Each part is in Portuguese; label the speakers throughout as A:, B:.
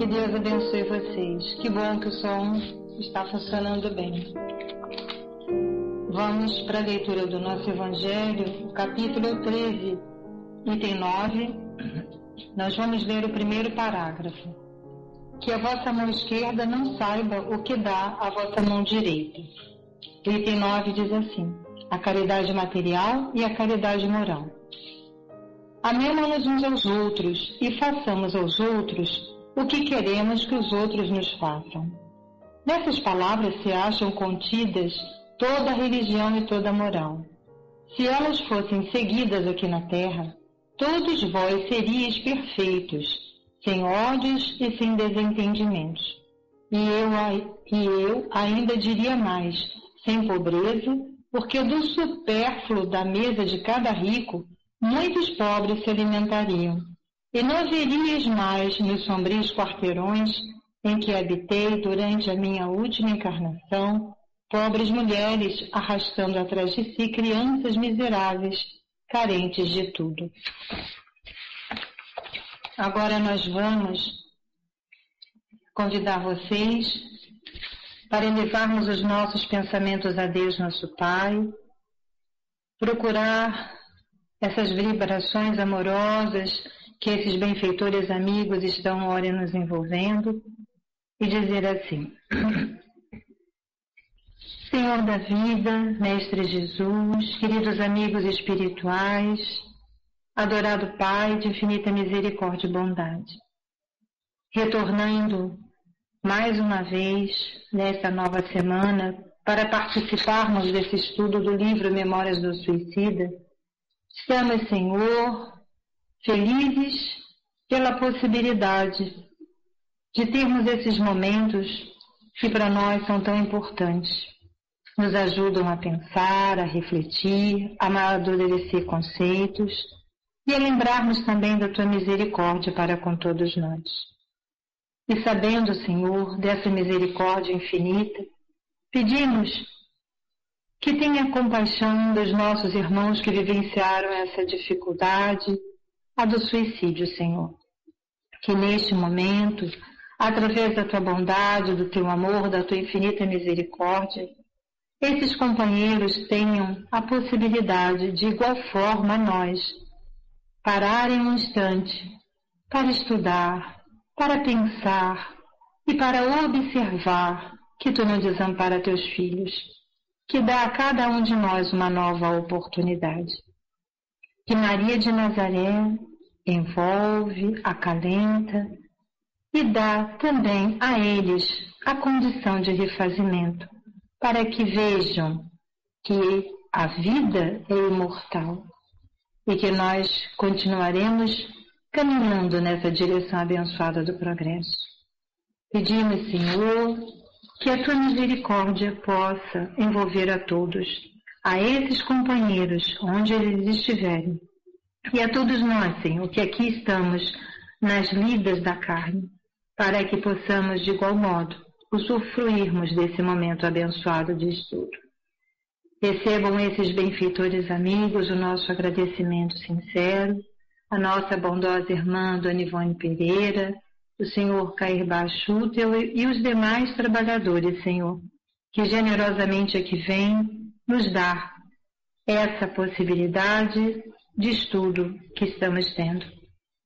A: Que Deus abençoe vocês. Que bom que o som está funcionando bem. Vamos para a leitura do nosso Evangelho, capítulo 13, item 9. Nós vamos ler o primeiro parágrafo. Que a vossa mão esquerda não saiba o que dá a vossa mão direita. O item 9 diz assim: a caridade material e a caridade moral. Amemo-nos uns aos outros e façamos aos outros o que queremos que os outros nos façam. Nessas palavras se acham contidas toda a religião e toda a moral. Se elas fossem seguidas aqui na terra, todos vós seríeis perfeitos, sem ódios e sem desentendimentos. E eu ainda diria mais, sem pobreza, porque do supérfluo da mesa de cada rico, muitos pobres se alimentariam. E não veríeis mais nos sombrios quarteirões em que habitei durante a minha última encarnação, pobres mulheres arrastando atrás de si crianças miseráveis, carentes de tudo. Agora nós vamos convidar vocês para elevarmos os nossos pensamentos a Deus, nosso Pai, procurar essas vibrações amorosas que esses benfeitores amigos estão ora nos envolvendo e dizer assim: Senhor da vida, Mestre Jesus, queridos amigos espirituais, adorado Pai de infinita misericórdia e bondade, retornando mais uma vez nesta nova semana para participarmos desse estudo do livro Memórias do Suicida, estamos, Senhor, felizes pela possibilidade de termos esses momentos que para nós são tão importantes. Nos ajudam a pensar, a refletir, a amadurecer conceitos e a lembrarmos também da Tua misericórdia para com todos nós. E sabendo, Senhor, dessa misericórdia infinita, pedimos que tenha compaixão dos nossos irmãos que vivenciaram essa dificuldade, a do suicídio, Senhor. Que neste momento, através da Tua bondade, do Teu amor, da Tua infinita misericórdia, esses companheiros tenham a possibilidade, de igual forma a nós, pararem um instante para estudar, para pensar e para observar que Tu não desampara Teus filhos, que dá a cada um de nós uma nova oportunidade. Que Maria de Nazaré envolve, acalenta e dá também a eles a condição de refazimento, para que vejam que a vida é imortal e que nós continuaremos caminhando nessa direção abençoada do progresso. Pedimos, Senhor, que a Tua misericórdia possa envolver a todos, a esses companheiros, onde eles estiverem, e a todos nós, Senhor, que aqui estamos nas lidas da carne, para que possamos, de igual modo, usufruirmos desse momento abençoado de estudo. Recebam esses benfeitores amigos o nosso agradecimento sincero, a nossa bondosa irmã Dona Ivone Pereira, o Senhor Cair Bachutel e os demais trabalhadores, Senhor, que generosamente aqui vêm nos dar essa possibilidade de estudo que estamos tendo.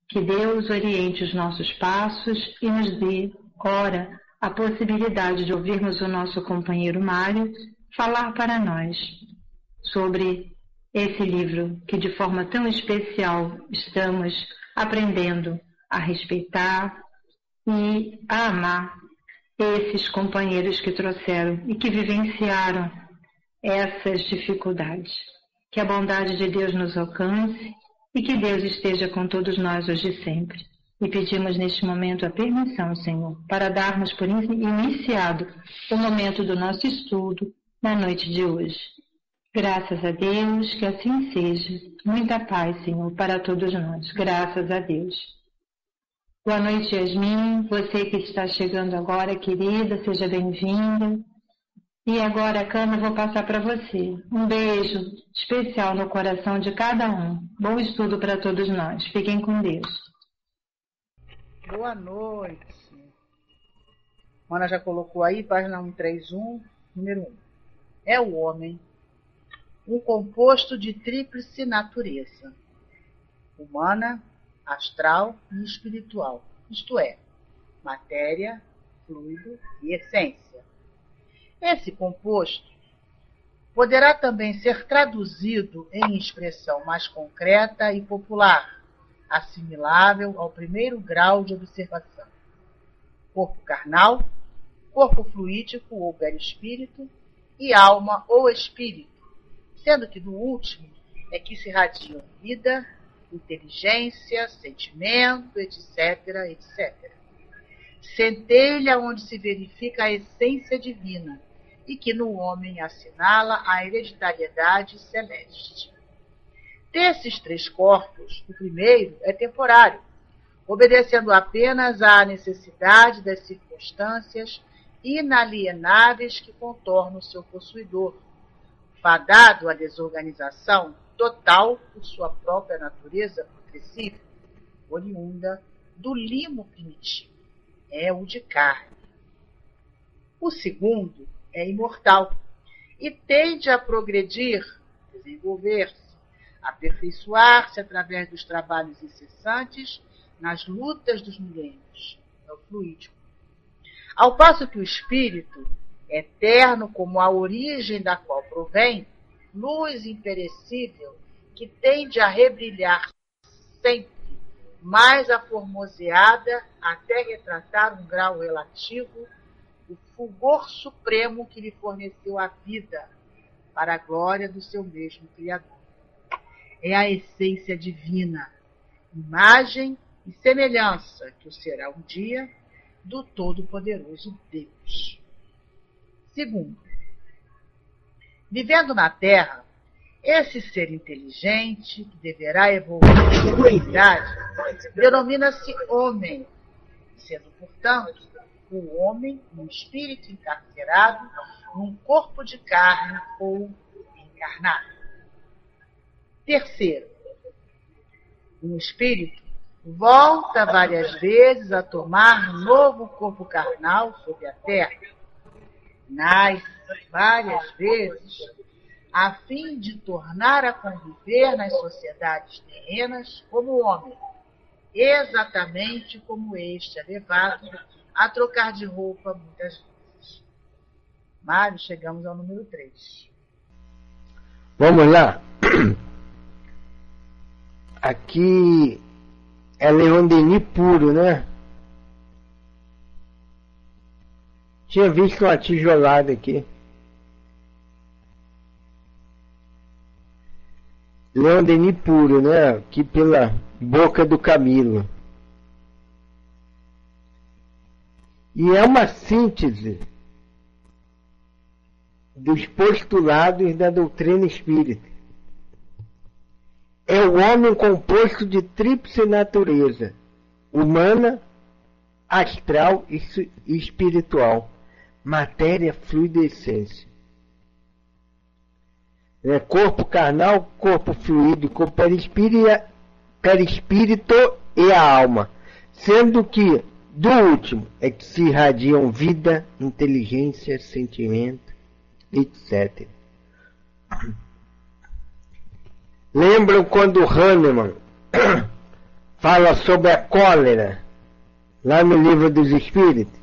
A: Que Deus oriente os nossos passos e nos dê, ora, a possibilidade de ouvirmos o nosso companheiro Mário falar para nós sobre esse livro que de forma tão especial estamos aprendendo a respeitar e a amar esses companheiros que trouxeram e que vivenciaram essas dificuldades. Que a bondade de Deus nos alcance e que Deus esteja com todos nós hoje e sempre. E pedimos neste momento a permissão, Senhor, para darmos por iniciado o momento do nosso estudo na noite de hoje. Graças a Deus, que assim seja. Muita paz, Senhor, para todos nós. Graças a Deus. Boa noite, Yasmin. Você que está chegando agora, querida, seja bem-vinda. E agora, Cana, vou passar para você. Um beijo especial no coração de cada um. Bom estudo para todos nós. Fiquem com Deus.
B: Boa noite. Ana já colocou aí, página 131, número 1. É o homem um composto de tríplice natureza, humana, astral e espiritual, isto é, matéria, fluido e essência. Esse composto poderá também ser traduzido em expressão mais concreta e popular, assimilável ao primeiro grau de observação: corpo carnal, corpo fluídico ou perispírito e alma ou espírito, sendo que do último é que se irradiam vida, inteligência, sentimento, etc., etc. Centelha onde se verifica a essência divina e que no homem assinala a hereditariedade celeste. Desses três corpos, o primeiro é temporário, obedecendo apenas à necessidade das circunstâncias inalienáveis que contornam o seu possuidor, fadado à desorganização total por sua própria natureza progressiva, oriunda do limo primitivo, é o de carne. O segundo é imortal e tende a progredir, desenvolver-se, aperfeiçoar-se através dos trabalhos incessantes nas lutas dos milênios, é o fluídico. Ao passo que o espírito, eterno como a origem da qual provém, luz imperecível que tende a rebrilhar sempre, mais aformoseada até retratar um grau relativo, o fulgor supremo que lhe forneceu a vida para a glória do seu mesmo Criador. É a essência divina, imagem e semelhança que o será um dia do Todo-Poderoso Deus. Segundo, vivendo na Terra, esse ser inteligente, que deverá evoluir em humanidade, denomina-se homem, sendo, portanto, o homem um espírito encarcerado num corpo de carne ou encarnado. Terceiro, um espírito volta várias vezes a tomar novo corpo carnal sobre a terra. Nasce várias vezes a fim de tornar a conviver nas sociedades terrenas como homem, exatamente como este é levado a trocar de roupa muitas vezes. Mário, chegamos ao número 3.
C: Vamos lá. Aqui é Leon Denis puro, né? Tinha visto uma tijolada aqui. Leon Denis puro, né? Aqui pela boca do Camilo. E é uma síntese dos postulados da doutrina espírita. É o homem composto de tríplice natureza, humana, astral e espiritual, matéria, fluido e essência. É corpo carnal, corpo fluídico, perispírito e a alma, sendo que do último é que se irradiam vida, inteligência, sentimento, etc. Lembram quando Hahnemann fala sobre a cólera, lá no Livro dos Espíritos?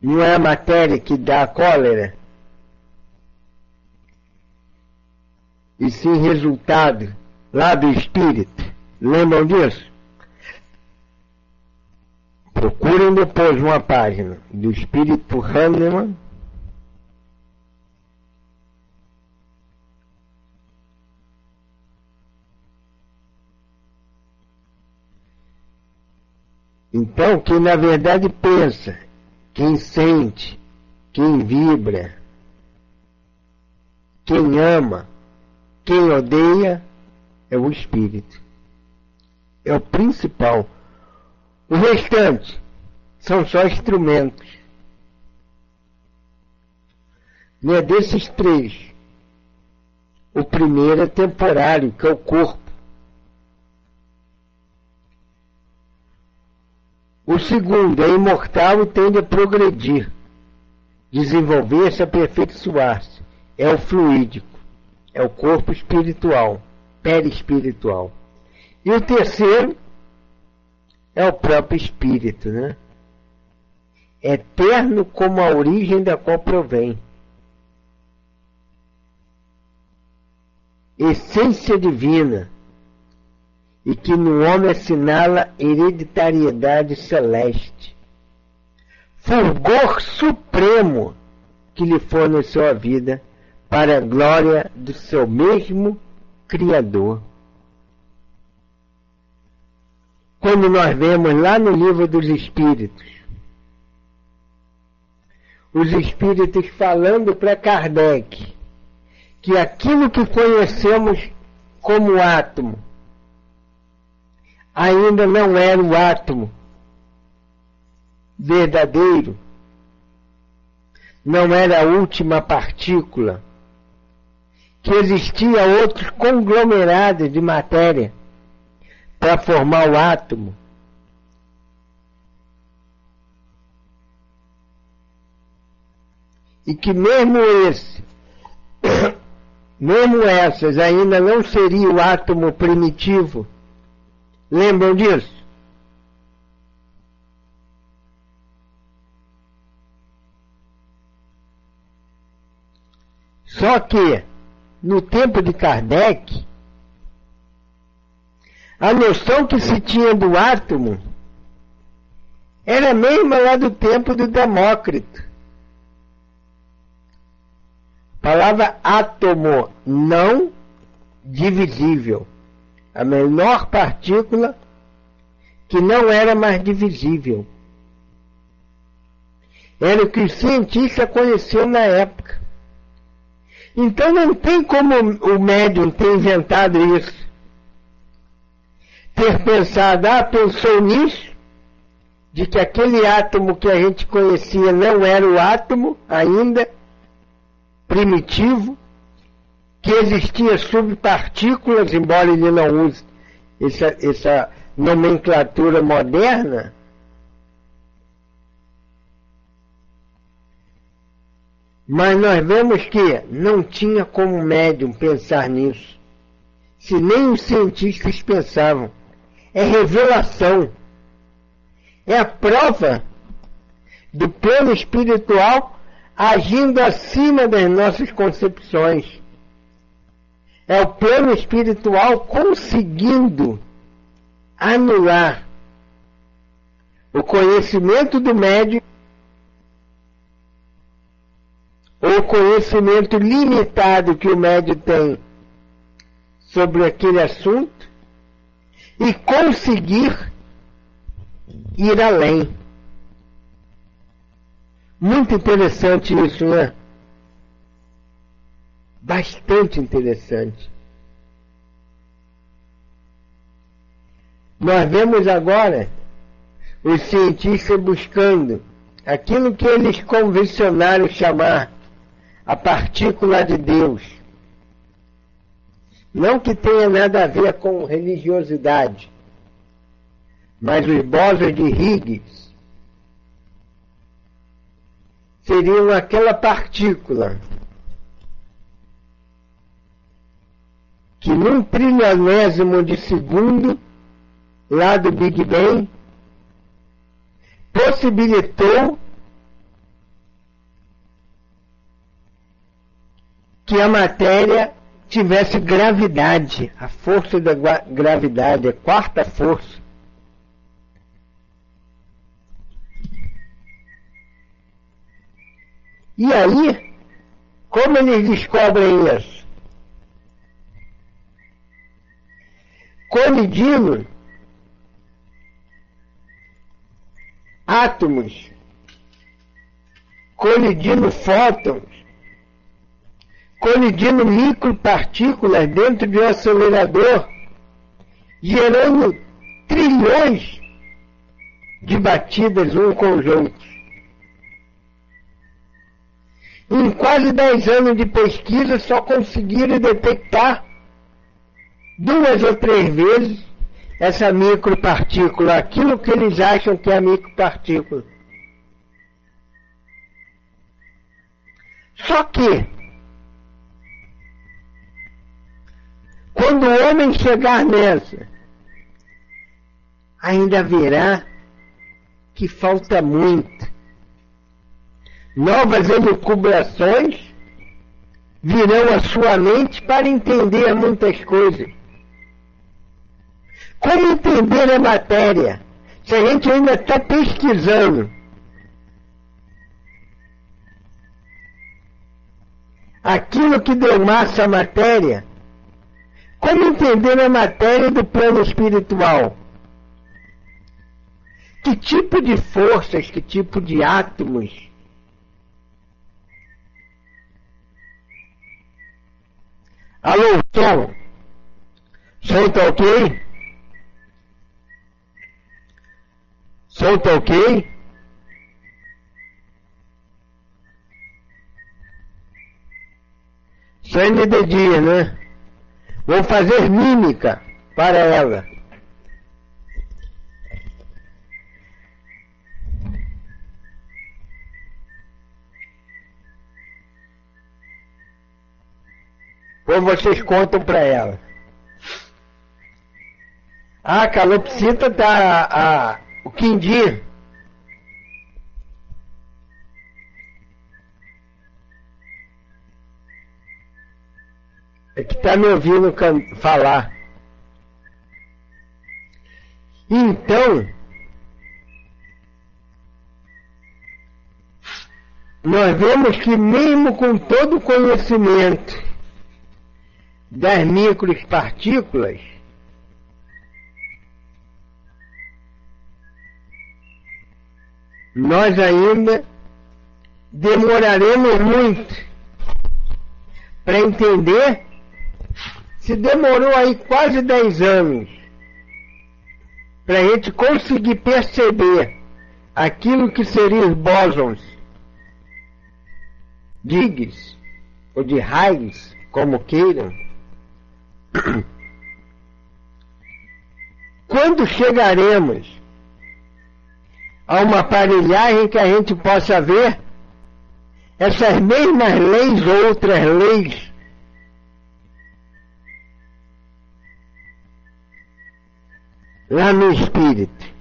C: Não é a matéria que dá a cólera, e sim resultado lá do espírito. Lembram disso? Procurem depois uma página do Espírito Hahnemann. Então, quem na verdade pensa, quem sente, quem vibra, quem ama, quem odeia, é o espírito. É o principal. O restante são só instrumentos. Não é desses três. O primeiro é temporário, que é o corpo. O segundo é imortal e tende a progredir, desenvolver-se, aperfeiçoar-se. É o fluídico, é o corpo espiritual, perispiritual. E o terceiro é o próprio espírito, né? Eterno como a origem da qual provém. Essência divina, e que no homem assinala hereditariedade celeste. Fulgor supremo que lhe forneceu a vida para a glória do seu mesmo Criador. Quando nós vemos lá no Livro dos Espíritos, os Espíritos falando para Kardec que aquilo que conhecemos como átomo ainda não era o átomo verdadeiro, não era a última partícula, que existia outros conglomerados de matéria para formar o átomo. E que mesmo essas ainda não seria o átomo primitivo. Lembram disso? Só que, no tempo de Kardec, a noção que se tinha do átomo era a mesma lá do tempo do Demócrito. A palavra átomo, não divisível. A menor partícula que não era mais divisível. Era o que o cientista conheceu na época. Então não tem como o médium ter inventado isso. Ter pensado, pensou nisso, de que aquele átomo que a gente conhecia não era o átomo ainda, primitivo, que existia subpartículas, embora ele não use essa nomenclatura moderna. Mas nós vemos que não tinha como médium pensar nisso, se nem os cientistas pensavam. É revelação, é a prova do plano espiritual agindo acima das nossas concepções. É o plano espiritual conseguindo anular o conhecimento do médium, ou o conhecimento limitado que o médium tem sobre aquele assunto, e conseguir ir além. Muito interessante isso, né? Bastante interessante. Nós vemos agora os cientistas buscando aquilo que eles convencionaram chamar a partícula de Deus. Não que tenha nada a ver com religiosidade, mas os bósons de Higgs seriam aquela partícula que num trilionésimo de segundo lá do Big Bang possibilitou que a matéria tivesse gravidade, a força da gravidade, a quarta força. E aí, como eles descobrem isso? Colidindo átomos, colidindo fótons, colidindo micropartículas dentro de um acelerador, gerando trilhões de batidas um com os outros. Em quase 10 anos de pesquisa, só conseguiram detectar 2 ou 3 vezes essa micropartícula, aquilo que eles acham que é a micropartícula. Só que, quando o homem chegar nessa, ainda verá que falta muito. Novas elucubrações virão à sua mente para entender muitas coisas. Como entender a matéria? Se a gente ainda está pesquisando. Aquilo que deu massa à matéria. Como entender a matéria do plano espiritual? Que tipo de forças, que tipo de átomos? Alô, som? Som tá ok? Som tá ok? Só ainda de dia, né? Vou fazer mímica para ela. Ou vocês contam para ela. A calopsita tá o quindim. É que tá me ouvindo falar. Então, nós vemos que mesmo com todo o conhecimento das micropartículas, nós ainda demoraremos muito para entender. Se demorou aí quase 10 anos para a gente conseguir perceber aquilo que seriam os bósons de Higgs ou de raios, como queiram, quando chegaremos a uma aparelhagem que a gente possa ver essas mesmas leis ou outras leis lá no espírito?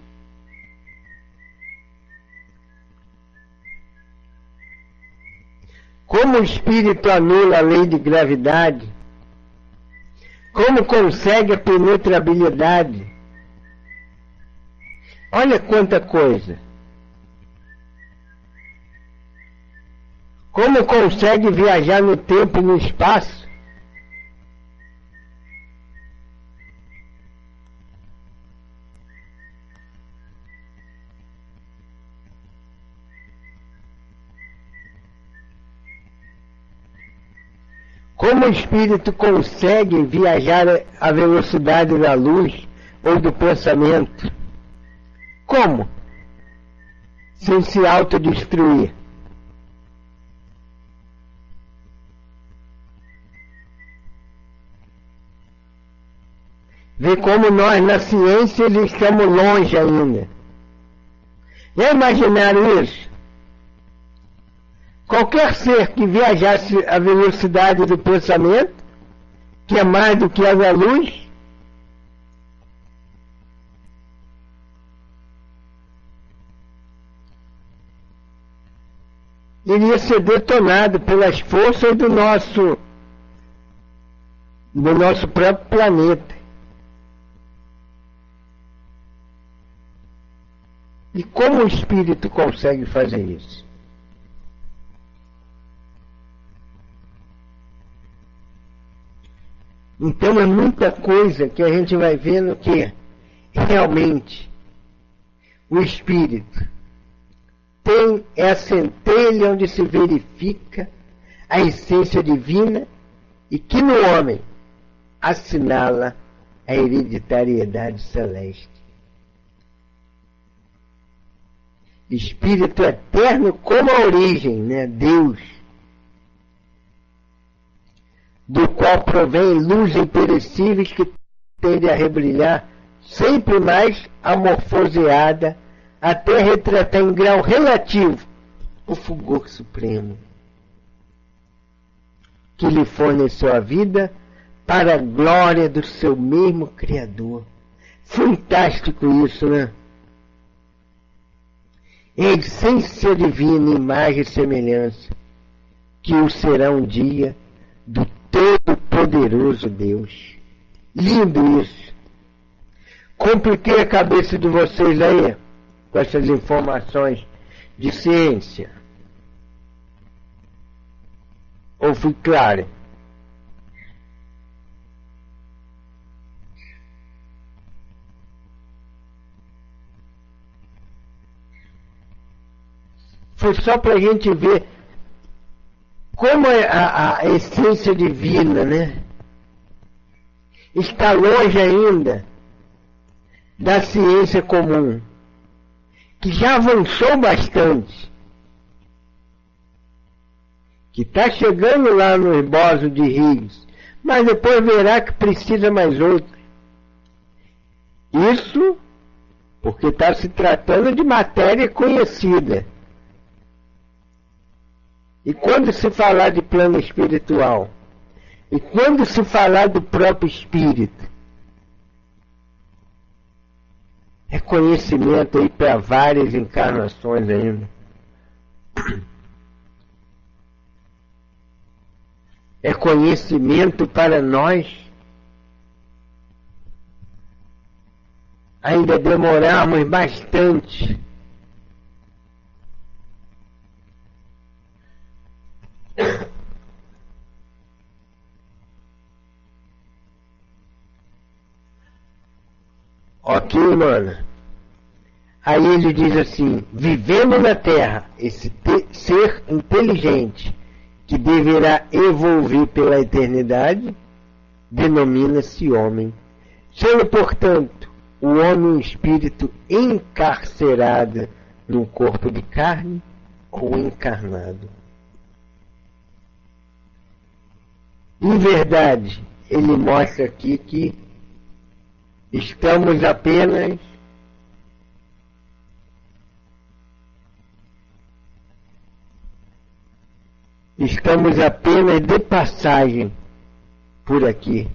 C: Como o espírito anula a lei de gravidade? Como consegue a penetrabilidade? Olha quanta coisa. Como consegue viajar no tempo e no espaço? Como o espírito consegue viajar à velocidade da luz ou do pensamento? Como? Sem se autodestruir. Vê como nós na ciência estamos longe ainda. Já imaginaram isso? Qualquer ser que viajasse à velocidade do pensamento, que é mais do que a da luz, iria ser detonado pelas forças do nosso próprio planeta. E como o espírito consegue fazer isso? Então é muita coisa que a gente vai vendo que realmente o espírito tem essa centelha onde se verifica a essência divina e que no homem assinala a hereditariedade celeste. Espírito eterno como a origem, né? Deus, do qual provém luz imperecíveis que tende a rebrilhar sempre mais amorfoseada, até retratar em grau relativo o fulgor supremo que lhe forneceu a vida para a glória do seu mesmo Criador. Fantástico isso, né? É a essência divina, imagem e semelhança, que o será um dia do Todo-Poderoso Deus. Lindo isso. Compliquei a cabeça de vocês aí com essas informações de ciência. Ou fui claro? Foi só para a gente ver como a essência divina, né, está longe ainda da ciência comum, que já avançou bastante, que está chegando lá no esboço de Higgs, mas depois verá que precisa mais outro. Isso porque está se tratando de matéria conhecida. E quando se falar de plano espiritual, e quando se falar do próprio espírito, é conhecimento aí para várias encarnações ainda. É conhecimento para nós ainda demorarmos bastante. Ok, mano? Aí ele diz assim: vivendo na Terra, esse ser inteligente que deverá evoluir pela eternidade, denomina-se homem. Sendo, portanto, o homem um espírito encarcerado num corpo de carne ou encarnado. Em verdade, ele mostra aqui que estamos apenas de passagem por aqui.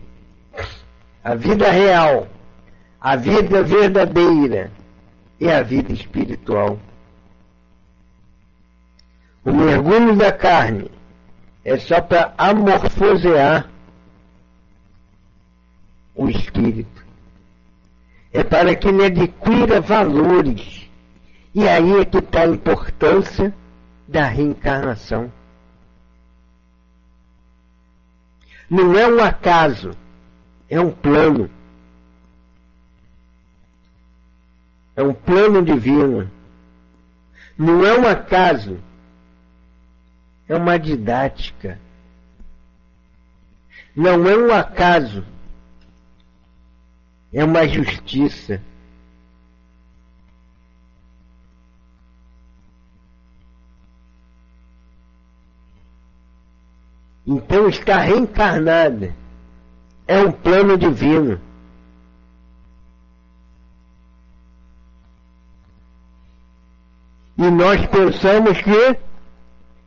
C: A vida real, a vida verdadeira é a vida espiritual. O mergulho da carne é só para amorfosear o espírito. É para que ele adquira valores. E aí é que está a importância da reencarnação. Não é um acaso, é um plano. É um plano divino. Não é um acaso, é uma didática. Não é um acaso, é uma justiça. Então está reencarnada. É um plano divino. E nós pensamos que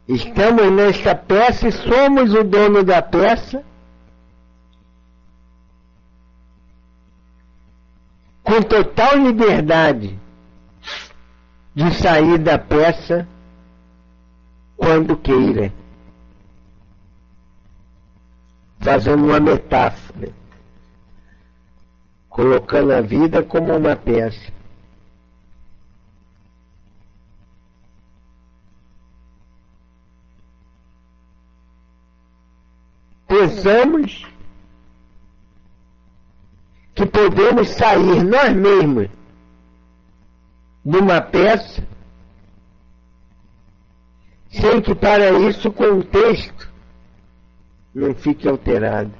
C: estamos nesta peça e somos o dono da peça, com total liberdade de sair da peça quando queira. Fazendo uma metáfora, colocando a vida como uma peça. Pensamos que podemos sair nós mesmos de uma peça sem que para isso o contexto não fique alterado.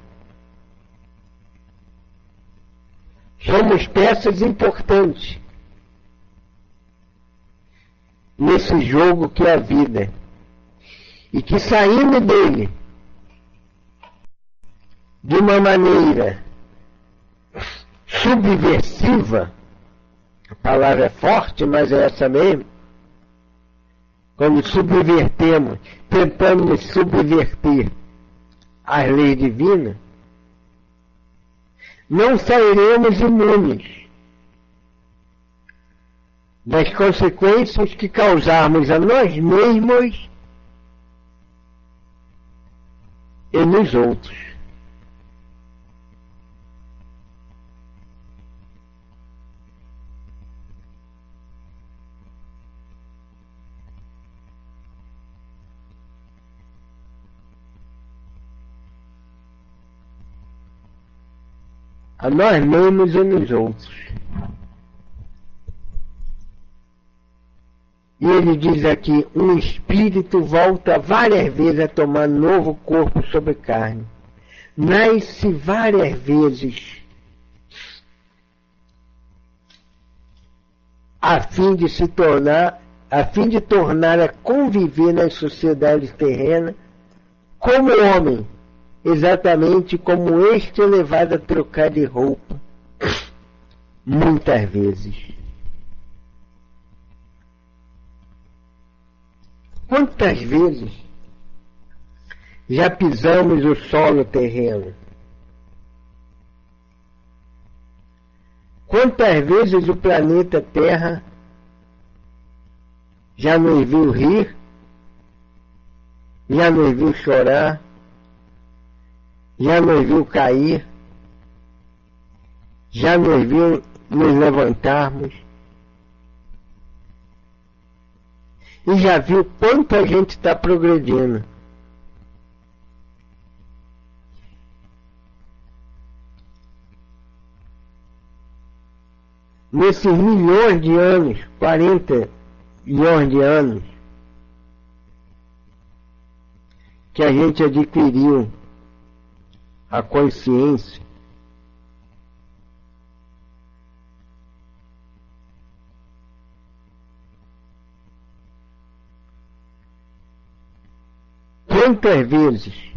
C: Somos peças importantes nesse jogo que é a vida, e que saindo dele de uma maneira subversiva, a palavra é forte, mas é essa mesmo, quando subvertemos, tentamos subverter as leis divinas, não sairemos imunes das consequências que causarmos a nós mesmos e nos outros. A nós mesmos e nos outros. E ele diz aqui, um espírito volta várias vezes a tomar novo corpo sobre carne. Nasce várias vezes a fim de tornar a conviver nas sociedades terrenas como homem, exatamente como este é levado a trocar de roupa, muitas vezes. Quantas vezes já pisamos o solo terreno? Quantas vezes o planeta Terra já nos viu rir, já nos viu chorar, já nos viu cair, já nos viu nos levantarmos, e já viu quanto a gente está progredindo. Nesses milhões de anos, 40 milhões de anos, que a gente adquiriu a consciência, quantas vezes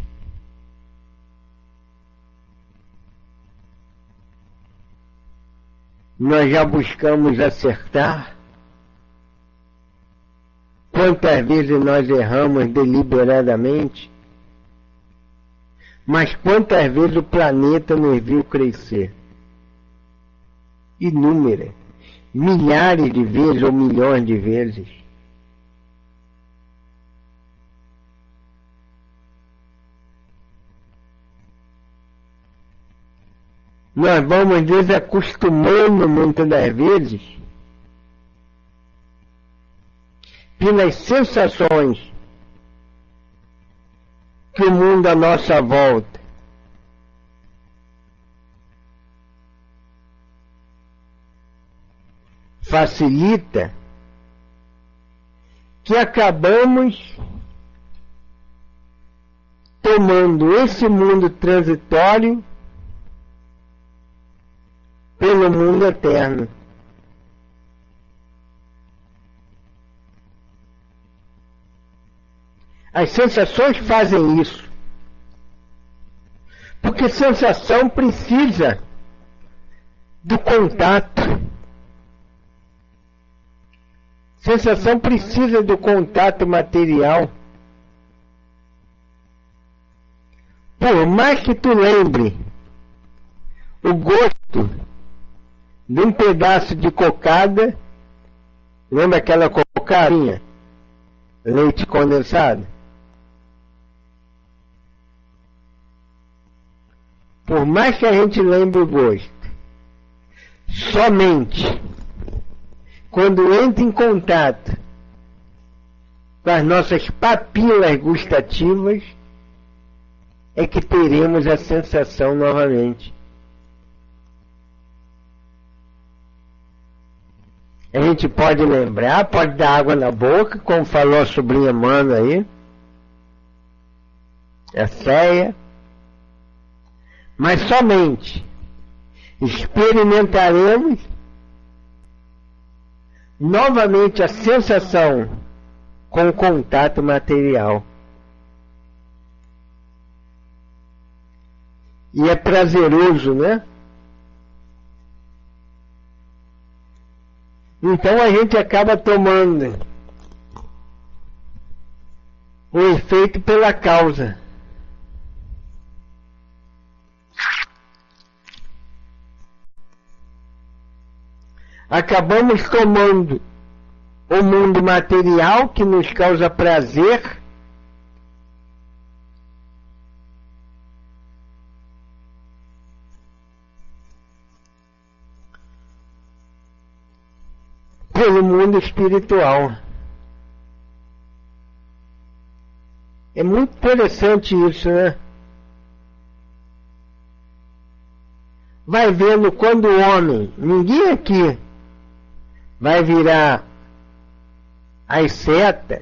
C: nós já buscamos acertar? Quantas vezes nós erramos deliberadamente? Mas quantas vezes o planeta nos viu crescer? Inúmeras, milhares de vezes ou milhões de vezes. Nós vamos desacostumando muitas das vezes pelas sensações que o mundo à nossa volta facilita, que acabamos tomando esse mundo transitório pelo mundo eterno. As sensações fazem isso, porque sensação precisa do contato. Sensação precisa do contato material. Por mais que tu lembre o gosto de um pedaço de cocada, lembra aquela cocadinha? Leite condensado? Por mais que a gente lembre o gosto, somente quando entra em contato com as nossas papilas gustativas é que teremos a sensação novamente. A gente pode lembrar, pode dar água na boca, como falou a sobrinha Mano aí, a Céia, mas somente experimentaremos novamente a sensação com o contato material. E é prazeroso, né? Então a gente acaba tomando o efeito pela causa. Acabamos tomando o mundo material que nos causa prazer pelo mundo espiritual. É muito interessante isso, né? Vai vendo quando o homem, ninguém aqui vai virar asceta,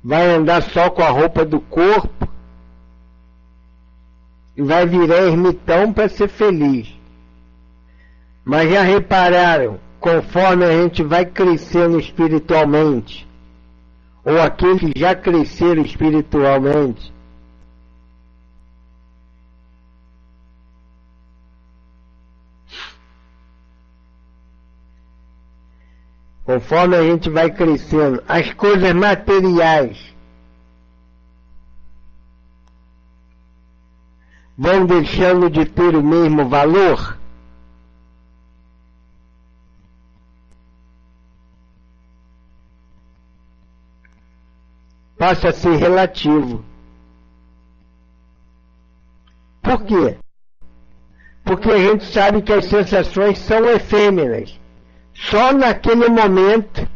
C: vai andar só com a roupa do corpo e vai virar ermitão para ser feliz. Mas já repararam, conforme a gente vai crescendo espiritualmente, ou aqueles que já cresceram espiritualmente, conforme a gente vai crescendo, as coisas materiais vão deixando de ter o mesmo valor. Passa a ser relativo. Por quê? Porque a gente sabe que as sensações são efêmeras. Só naquele momento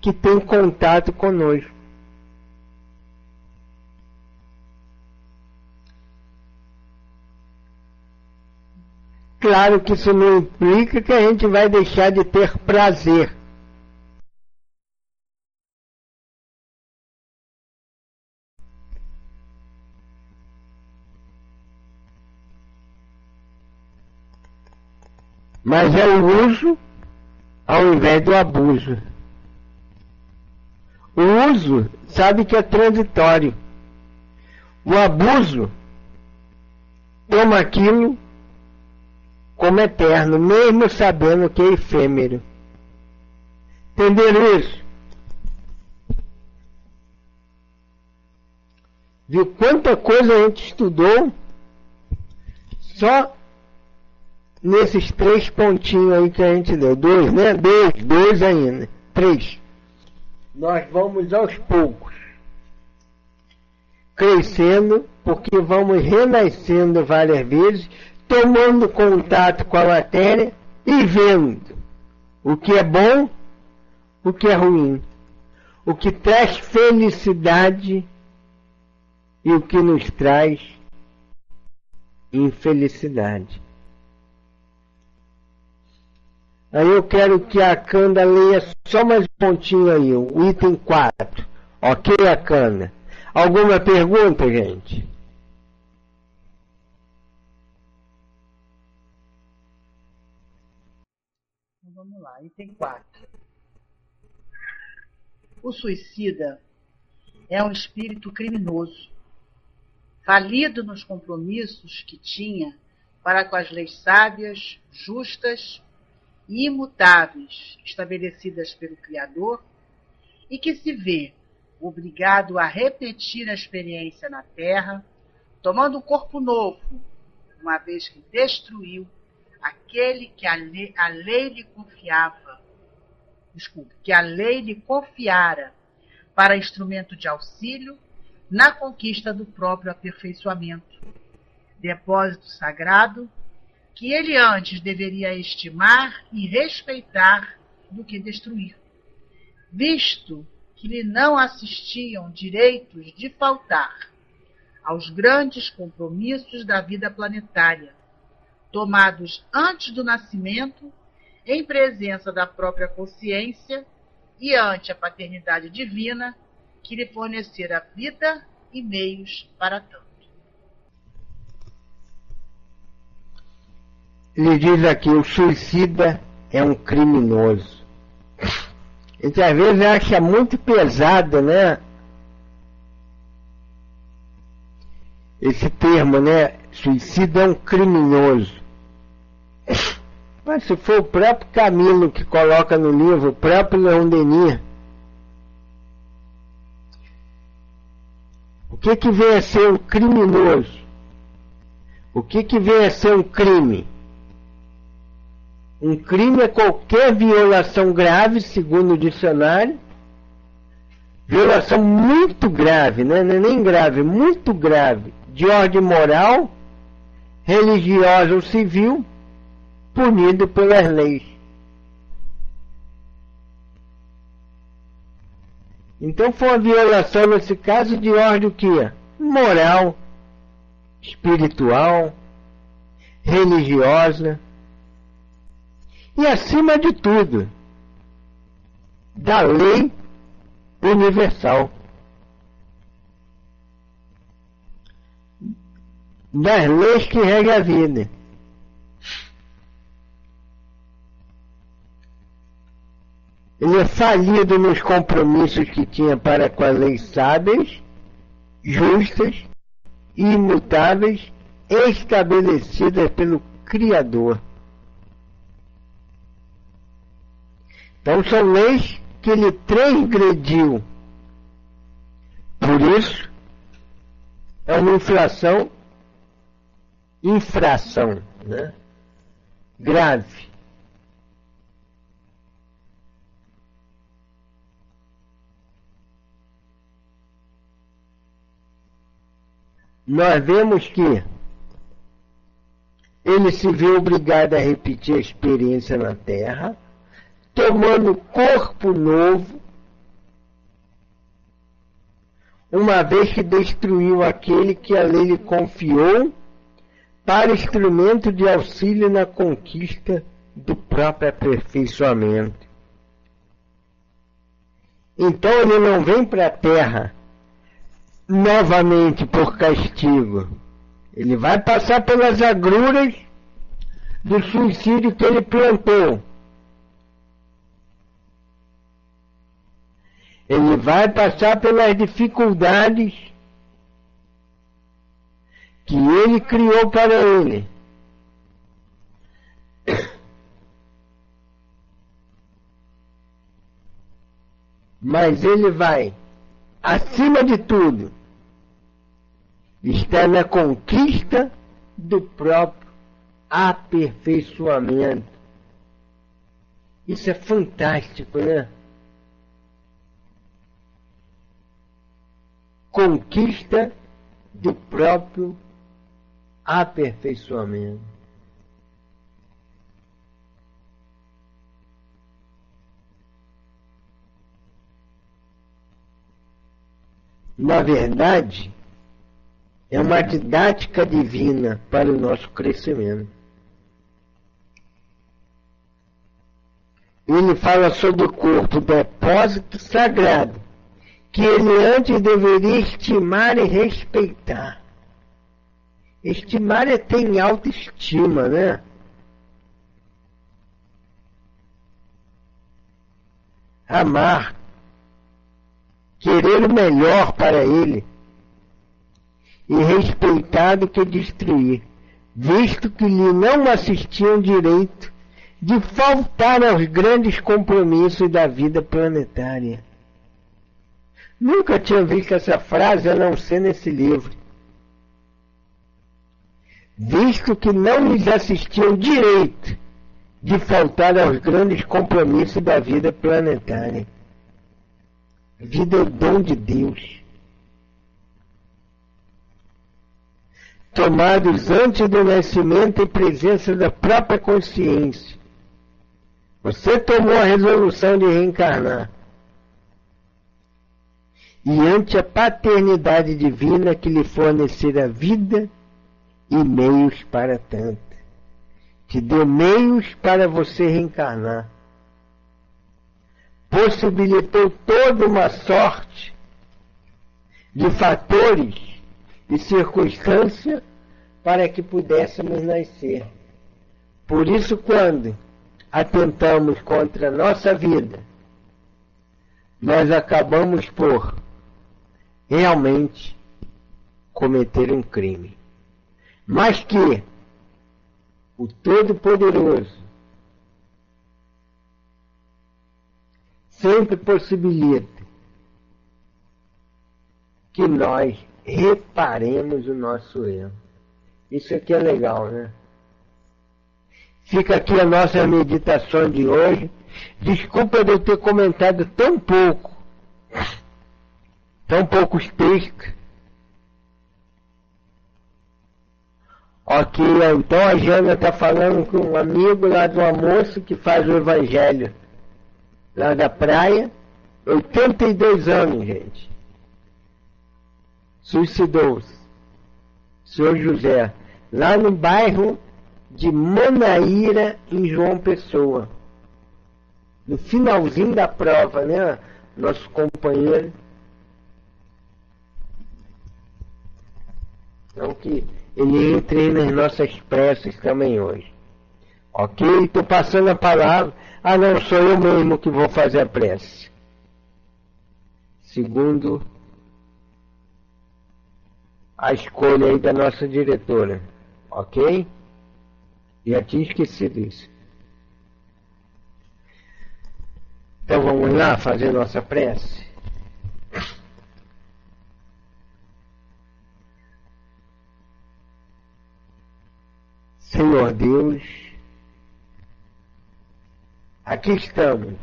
C: que tem contato conosco. Claro que isso não implica que a gente vai deixar de ter prazer. Mas é o uso ao invés do abuso. O uso sabe que é transitório. O abuso toma aquilo como eterno, mesmo sabendo que é efêmero. Entenderam isso? Viu quanta coisa a gente estudou só nesses 3 pontinhos aí que a gente deu. 2, né? 2 ainda. 3. Nós vamos aos poucos crescendo, porque vamos renascendo várias vezes, tomando contato com a matéria e vendo o que é bom, o que é ruim, o que traz felicidade e o que nos traz infelicidade. Aí eu quero que a Akanda leia só mais um pontinho aí, o item 4. Ok, Akanda? Alguma pergunta, gente?
B: Então, vamos lá, item 4. O suicida é um espírito criminoso, falido nos compromissos que tinha para com as leis sábias, justas e imutáveis estabelecidas pelo Criador, e que se vê obrigado a repetir a experiência na Terra, tomando um corpo novo, uma vez que destruiu aquele que a lei lhe confiara para instrumento de auxílio na conquista do próprio aperfeiçoamento, depósito sagrado que ele antes deveria estimar e respeitar do que destruir, visto que lhe não assistiam direitos de faltar aos grandes compromissos da vida planetária, tomados antes do nascimento, em presença da própria consciência e ante a paternidade divina, que lhe fornecera vida e meios para tanto.
C: Ele diz aqui, o suicida é um criminoso. A gente às vezes acha muito pesado, né? Esse termo, né? Suicida é um criminoso. Mas se for o próprio Camilo que coloca no livro, o próprio Leon Denis, o que vem a ser um criminoso? O que vem a ser um crime? Um crime é qualquer violação grave, segundo o dicionário. Violação muito grave, né? Não é nem grave, muito grave, de ordem moral, religiosa ou civil, punido pelas leis. Então foi uma violação, nesse caso, de ordem o quê? Moral, espiritual, religiosa e, acima de tudo, da lei universal. Das leis que regem a vida. Ele é falido nos compromissos que tinha para com as leis sábias, justas e imutáveis, estabelecidas pelo Criador. Então são leis que ele transgrediu. Por isso, é uma infração, né? Grave. Nós vemos que ele se vê obrigado a repetir a experiência na Terra, tomando corpo novo, uma vez que destruiu aquele que a lei lhe confiou para instrumento de auxílio na conquista do próprio aperfeiçoamento. Então ele não vem para a Terra novamente por castigo. Ele vai passar pelas agruras do suicídio que ele plantou. Ele vai passar pelas dificuldades que ele criou para ele. Mas ele vai, acima de tudo, estar na conquista do próprio aperfeiçoamento. Isso é fantástico, né? Conquista do próprio aperfeiçoamento. Na verdade, é uma didática divina para o nosso crescimento. Ele fala sobre o corpo, depósito sagrado, que ele antes deveria estimar e respeitar. Estimar é ter em autoestima, né? Amar, querer o melhor para ele, e respeitar do que destruir, visto que lhe não assistiam direito de faltar aos grandes compromissos da vida planetária. Nunca tinha visto essa frase a não ser nesse livro. Visto que não lhes assistiam direito de faltar aos grandes compromissos da vida planetária. Vida é o dom de Deus. Tomados antes do nascimento em presença da própria consciência. Você tomou a resolução de reencarnar. E ante a paternidade divina que lhe fornecera vida e meios para tanto. Te deu meios para você reencarnar. Possibilitou toda uma sorte de fatores e circunstâncias para que pudéssemos nascer. Por isso, quando atentamos contra a nossa vida, nós acabamos por realmente cometer um crime. Mas que o Todo-Poderoso sempre possibilita que nós reparemos o nosso erro. Isso aqui é legal, né? Fica aqui a nossa meditação de hoje. Desculpa de eu ter comentado tão poucos textos. Ok, então a Jana está falando com um amigo lá do almoço que faz o evangelho lá da praia. 82 anos, gente. Suicidou-se. Senhor José, lá no bairro de Manaíra, em João Pessoa. No finalzinho da prova, né? Nosso companheiro. Então que ele entre nas nossas preces também hoje. Ok? Estou passando a palavra. Ah, não, sou eu mesmo que vou fazer a prece. Segundo a escolha aí da nossa diretora. Ok? Já tinha esquecido isso. Então vamos lá fazer nossa prece. Senhor Deus, aqui estamos,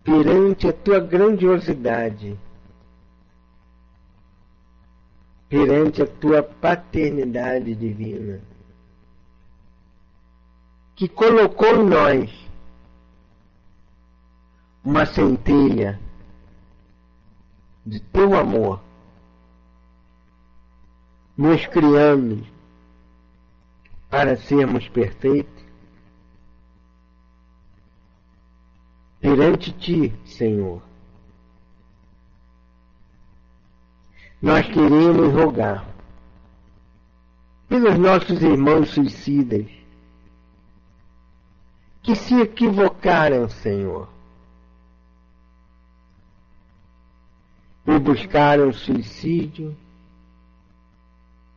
C: perante a tua grandiosidade, perante a tua paternidade divina, que colocou em nós uma centelha de teu amor, nos criando para sermos perfeitos perante ti, Senhor. Nós queremos rogar pelos nossos irmãos suicidas que se equivocaram, Senhor, e buscaram o suicídio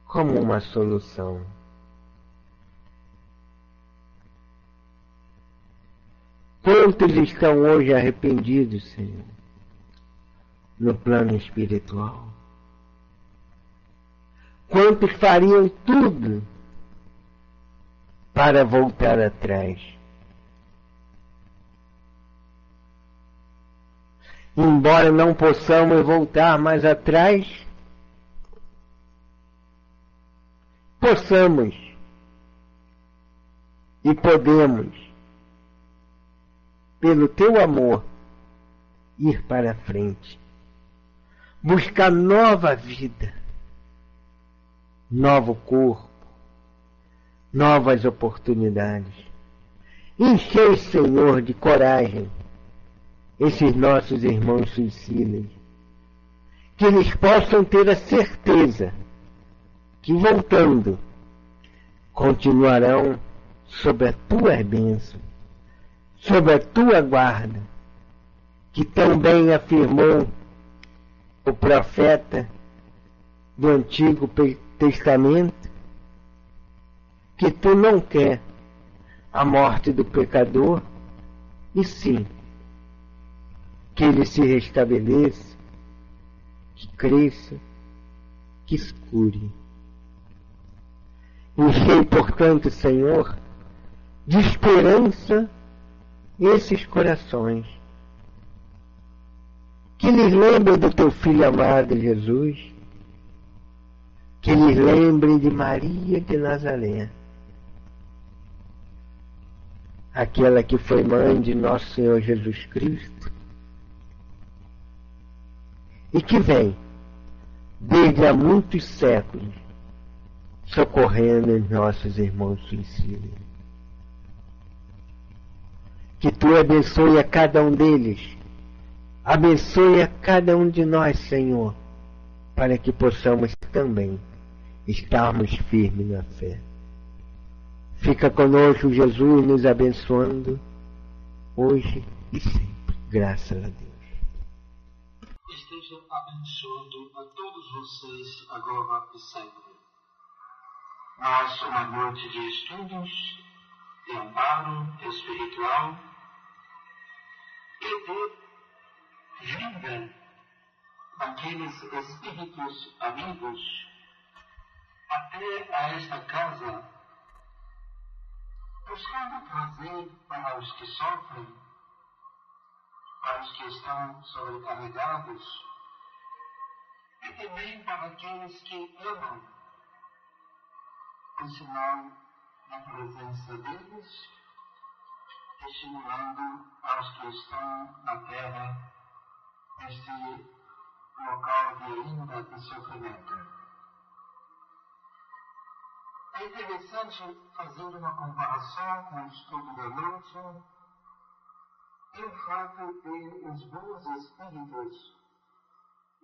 C: como uma solução. Quantos estão hoje arrependidos, Senhor, no plano espiritual? Quantos fariam tudo para voltar atrás? Embora não possamos voltar mais atrás, possamos e podemos, pelo teu amor, ir para frente, buscar nova vida, novo corpo, novas oportunidades. Enchei, Senhor, de coragem esses nossos irmãos suicidas, que eles possam ter a certeza que, voltando, continuarão sob a tua bênção, sob a tua guarda, que tão bem afirmou o profeta do Antigo Testamento, que tu não quer a morte do pecador, e sim que ele se restabeleça, que cresça, que se cure. Enchei, portanto, Senhor, de esperança esses corações, que lhes lembrem do teu Filho amado Jesus, que lhes lembrem de Maria de Nazaré, aquela que foi mãe de nosso Senhor Jesus Cristo, e que vem, desde há muitos séculos, socorrendo os nossos irmãos suicidas. Que tu abençoe a cada um deles, abençoe a cada um de nós, Senhor, para que possamos também estarmos firmes na fé. Fica conosco, Jesus, nos abençoando, hoje e sempre. Graças a Deus.
D: Esteja abençoando a todos vocês agora e sempre. Mais uma noite de estudos de amparo espiritual e de vinda daqueles espíritos amigos até a esta casa, buscando trazer para os que sofrem, para os que estão sobrecarregados, e também para aqueles que amam, o sinal da presença deles, estimulando aos que estão na terra neste local de ainda de sofrimento. É interessante fazer uma comparação com o estudo da noite e o fato de os bons espíritos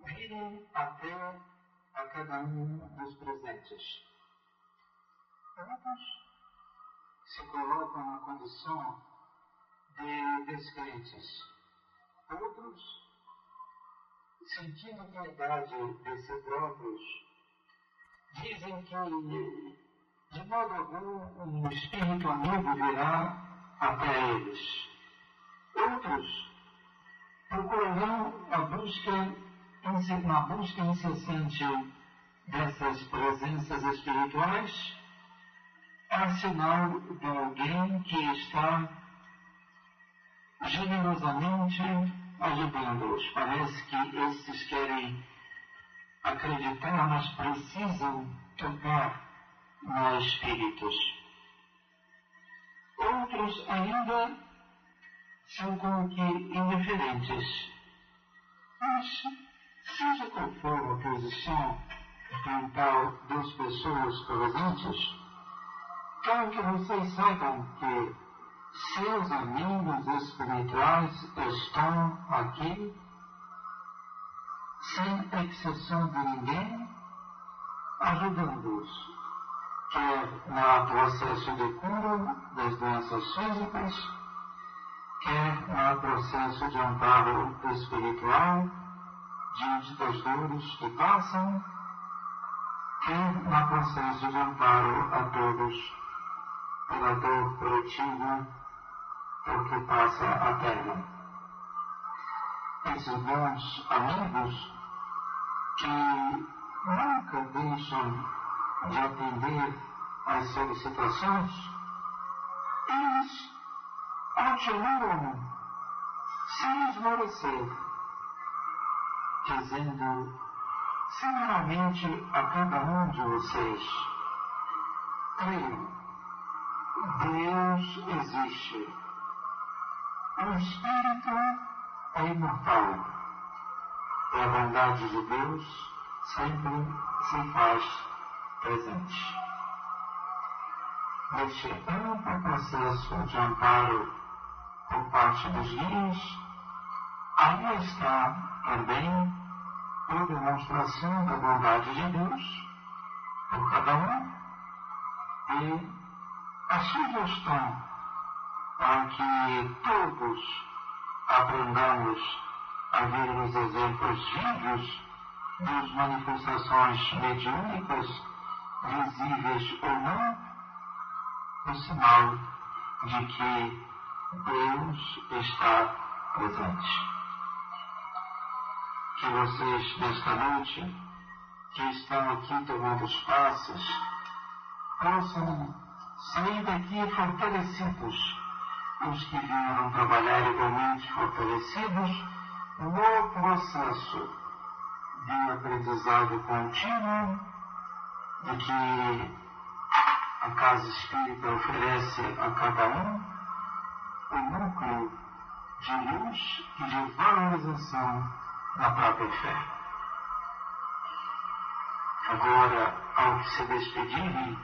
D: virem até a cada um dos presentes. Outros se colocam na condição de descrentes. Outros, sentindo piedade de si próprios, dizem que de modo algum um espírito amigo virá até eles. Outros procurarão na busca incessante dessas presenças espirituais a sinal de alguém que está generosamente ajudando-os. Parece que esses querem acreditar, mas precisam tocar nos espíritos. Outros ainda são como que indiferentes. Mas, seja qual for a posição mental das pessoas presentes, quero que vocês saibam que seus amigos espirituais estão aqui, sem exceção de ninguém, ajudando-os, quer no processo de cura das doenças físicas, quer no processo de amparo espiritual diante das dores que passam, quer no processo de amparo a todos pela dor coletiva por que passa a Terra. Esses bons amigos que nunca deixam de atender às solicitações, eles continuam sem esmorecer, dizendo semanalmente a cada um de vocês: creiam, Deus existe. O Espírito é imortal. E a bondade de Deus sempre se faz presente. Neste amplo processo de amparo por parte dos guias, aí está também a demonstração da bondade de Deus por cada um e a sugestão para que todos aprendamos a ver os exemplos vivos das manifestações mediúnicas, visíveis ou não, o sinal de que Deus está presente. Que vocês, nesta noite, que estão aqui tomando os passos, possam sair daqui fortalecidos, os que vieram trabalhar igualmente fortalecidos no processo de aprendizado contínuo de que a Casa Espírita oferece a cada um o núcleo de luz e de valorização da própria fé. Agora, ao se despedirem,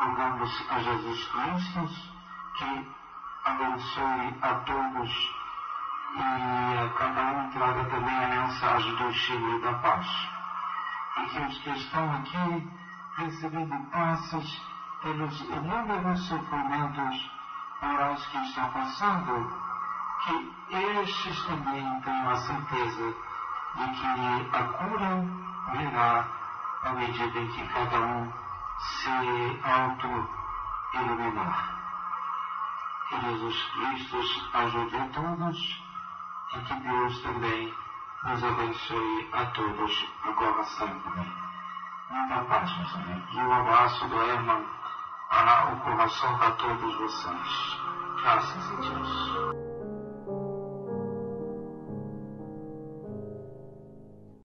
D: rogamos a Jesus Cristo que abençoe a todos e a cada um traga também a mensagem do Chico e da paz. E que os que estão aqui recebendo passes pelos inúmeros sofrimentos morais que estão passando, que estes também tenham a certeza de que a cura virá à medida em que cada um se auto-iluminar. Que Jesus Cristo ajude a todos e que Deus também nos abençoe a todos, agora sempre. Muita paz, meus amigos. Um abraço do Herman para o coração para todos vocês. Graças a Deus.